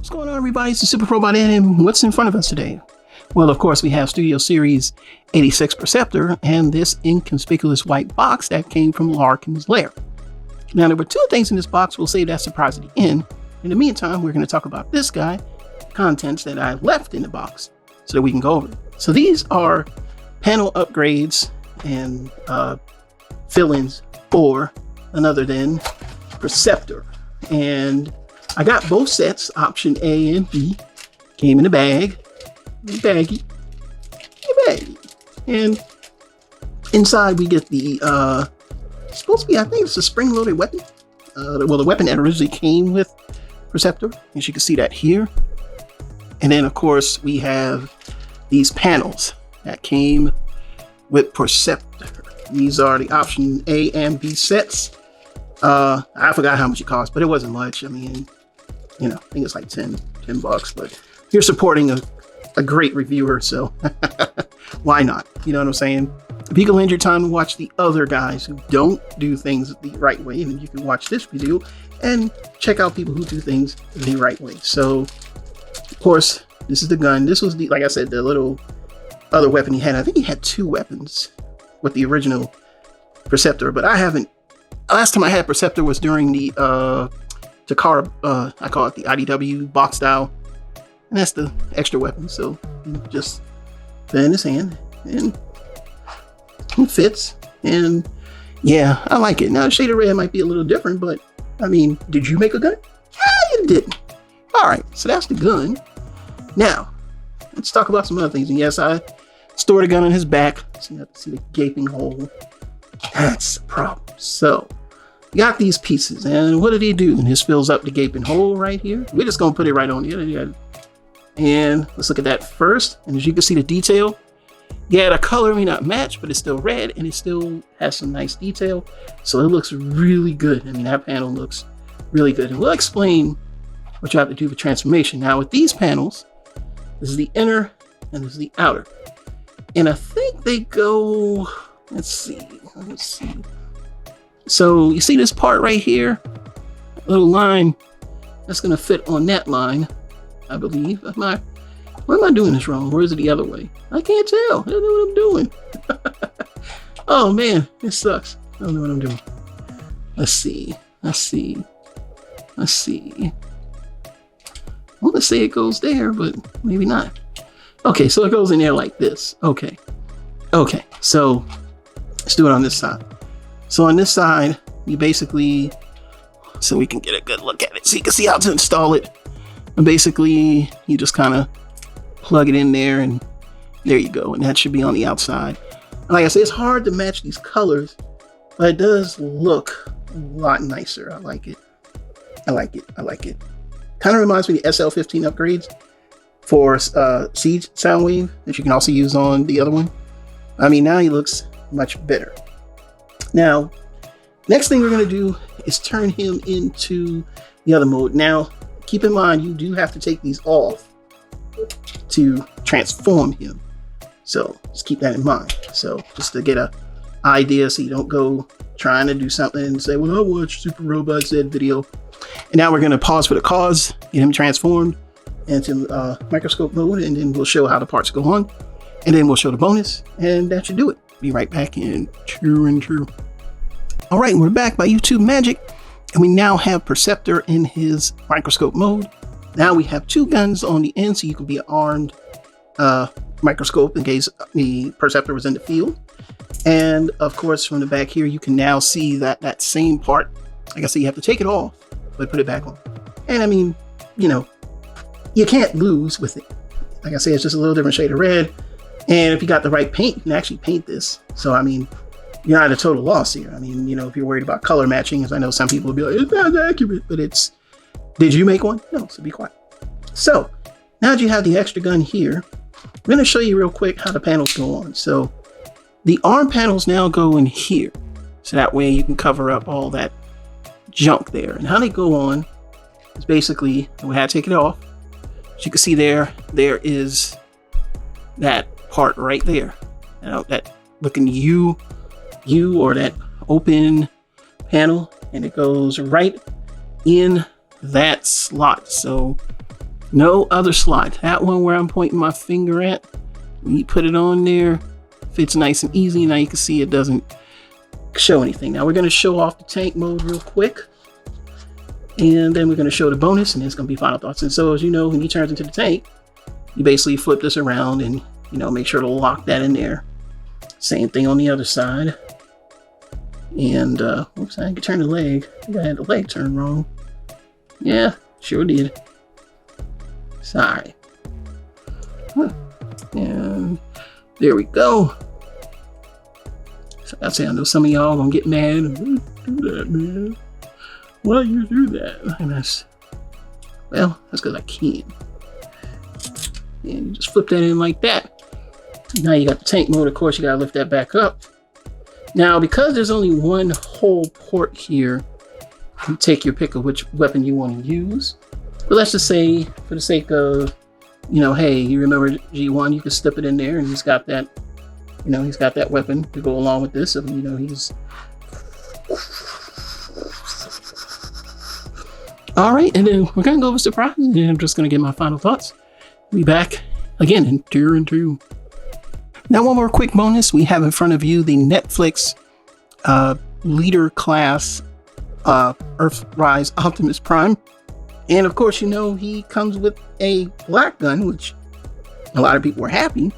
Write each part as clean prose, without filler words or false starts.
What's going on, everybody? It's the Super Robot Ed, and what's in front of us today? Well, of course, we have Studio Series 86 Perceptor and this inconspicuous white box that came from LARKINS LAIR. Now, there were two things in this box. We'll save that surprise at the end. In the meantime, we're going to talk about this guy, contents that I left in the box, so that we can go over it. So these are panel upgrades and fill-ins for none other than Perceptor. And I got both sets, option A and B. Came in a bag, baggy. And inside we get the, supposed to be, I think it's a spring-loaded weapon. Well, the weapon that originally came with Perceptor, as you can see that here. And then, of course, we have these panels that came with Perceptor. These are the option A and B sets. I forgot how much it cost, but it wasn't much. I mean, you know, I think it's like 10 bucks, but you're supporting a great reviewer, so why not? You know what I'm saying? If you can lend your time and watch the other guys who don't do things the right way, and you can watch this video and check out people who do things the right way. So, of course, this is the gun. This was the, like I said, the little other weapon he had. I think he had two weapons with the original Perceptor, but I haven't. Last time I had Perceptor was during the Takara, I call it the IDW box style, and that's the extra weapon. So just put it in his hand, and it fits. And yeah, I like it. Now the shade of red might be a little different, but I mean, did you make a gun? Yeah, you didn't. All right, so that's the gun. Now let's talk about some other things. And yes, I stored a gun on his back, so you have to see the gaping hole. That's the problem. So you got these pieces, and what did he do? This fills up the gaping hole right here. We're just gonna put it right on here. And let's look at that first. And as you can see, the detail, yeah, the color may not match, but it's still red, and it still has some nice detail. So it looks really good. I mean, that panel looks really good. And we'll explain what you have to do with transformation. Now, with these panels, this is the inner and this is the outer. And I think they go, let's see. So you see this part right here, little line that's gonna fit on that line, I believe. Why am I doing this wrong? Or is it the other way? I can't tell. I don't know what I'm doing. Oh man, it sucks. I don't know what I'm doing. Let's see. I want to say it goes there, but maybe not. Okay, so it goes in there like this. Okay, so let's do it on this side. So on this side, you basically, so we can get a good look at it, so you can see how to install it. And basically, you just kind of plug it in there, and there you go. And that should be on the outside. And like I said, it's hard to match these colors, but it does look a lot nicer. I like it. Kind of reminds me of the SL15 upgrades for Siege Soundwave that you can also use on the other one. I mean, now he looks much better. Now, next thing we're going to do is turn him into the other mode. Now, keep in mind, you do have to take these off to transform him. So just keep that in mind. So just to get an idea, so you don't go trying to do something and say, well, I watched Super Robot Ed video. And now we're going to pause for the cause, get him transformed into microscope mode, and then we'll show how the parts go on. And then we'll show the bonus, and that should do it. Be right back in true. All right, we're back by YouTube magic, and we now have Perceptor in his microscope mode. Now we have two guns on the end, so you can be an armed microscope in case the Perceptor was in the field. And of course, from the back here, you can now see that same part. Like I said, you have to take it off, but put it back on. And I mean, you know, you can't lose with it. Like I say, it's just a little different shade of red. And if you got the right paint, you can actually paint this. So, I mean, you're not at a total loss here. I mean, you know, if you're worried about color matching, as I know some people will be like, it's not accurate, but it's, did you make one? No, so be quiet. So, now that you have the extra gun here, I'm going to show you real quick how the panels go on. So, the arm panels now go in here. So that way you can cover up all that junk there. And how they go on is basically, we had to take it off. As you can see there is that part right there. You know, that looking U or that open panel, and it goes right in that slot. So No other slot. That one where I'm pointing my finger at, when you put it on there, fits nice and easy. Now you can see it doesn't show anything. Now we're going to show off the tank mode real quick. And then we're going to show the bonus, and it's going to be final thoughts. And so, as you know, when he turns into the tank, you basically flip this around and, you know, make sure to lock that in there. Same thing on the other side. And, oops, I had to turn the leg. I think I had the leg turned wrong. Yeah, sure did. Sorry. Huh. And there we go. So I say, I know some of y'all gonna get mad. Do that, man. Why you do that? And that's because I can. And you just flip that in like that. Now you got the tank mode. Of course, you gotta lift that back up. Now, because there's only one whole port here, you take your pick of which weapon you want to use. But let's just say, for the sake of, you know, hey, you remember G1, you can slip it in there, and he's got that, you know, he's got that weapon to go along with this. So, you know, he's... All right, and then we're going to go over surprises, and I'm just going to get my final thoughts. We'll be back again in Tier 2. Now, one more quick bonus. We have in front of you the Netflix leader class Earthrise Optimus Prime. And of course, you know, he comes with a black gun, which a lot of people were happy,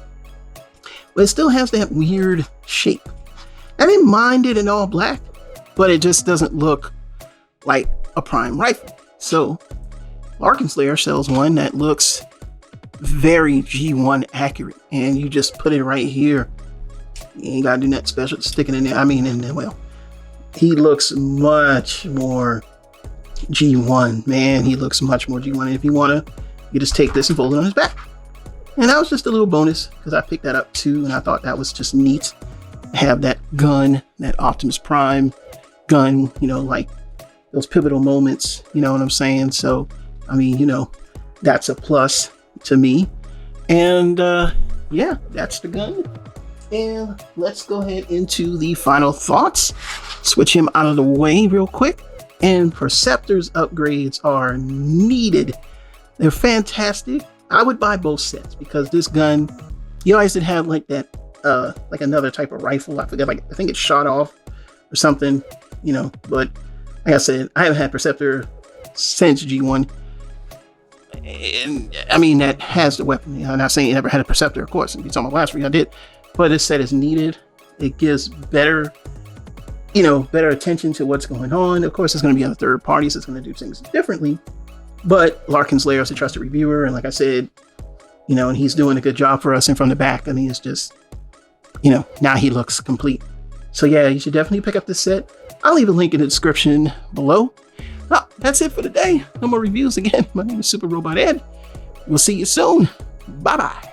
but it still has that weird shape. I didn't mind it in all black, but it just doesn't look like a prime rifle. So LARKINS LAIR sells one that looks very G1 accurate, and you just put it right here. You ain't gotta do that special sticking in there. I mean, in there, well, he looks much more G1, man. He looks much more G1. And if you wanna, you just take this and fold it on his back. And that was just a little bonus because I picked that up too, and I thought that was just neat. Have that gun, that Optimus Prime gun, you know, like those pivotal moments, you know what I'm saying? So, I mean, you know, that's a plus to me. And yeah, that's the gun. And let's go ahead into the final thoughts. Switch him out of the way real quick. And Perceptor's upgrades are needed. They're fantastic. I would buy both sets because this gun, you always did have like that, like another type of rifle. I forget, like I think it's shot off or something, you know. But like I said, I haven't had Perceptor since G1. And I mean, that has the weapon. I'm not saying you never had a Perceptor, of course. If you saw my last video, I did. But this set is needed. It gives better, you know, better attention to what's going on. Of course, it's going to be on a third party, so it's going to do things differently. But LARKINS LAIR is a trusted reviewer, and like I said, you know, and he's doing a good job for us. And from the back, I mean, it's just, you know, now he looks complete. So yeah, you should definitely pick up this set. I'll leave a link in the description below. Well, that's it for today. No more reviews again. My name is Super Robot Ed. We'll see you soon. Bye-bye.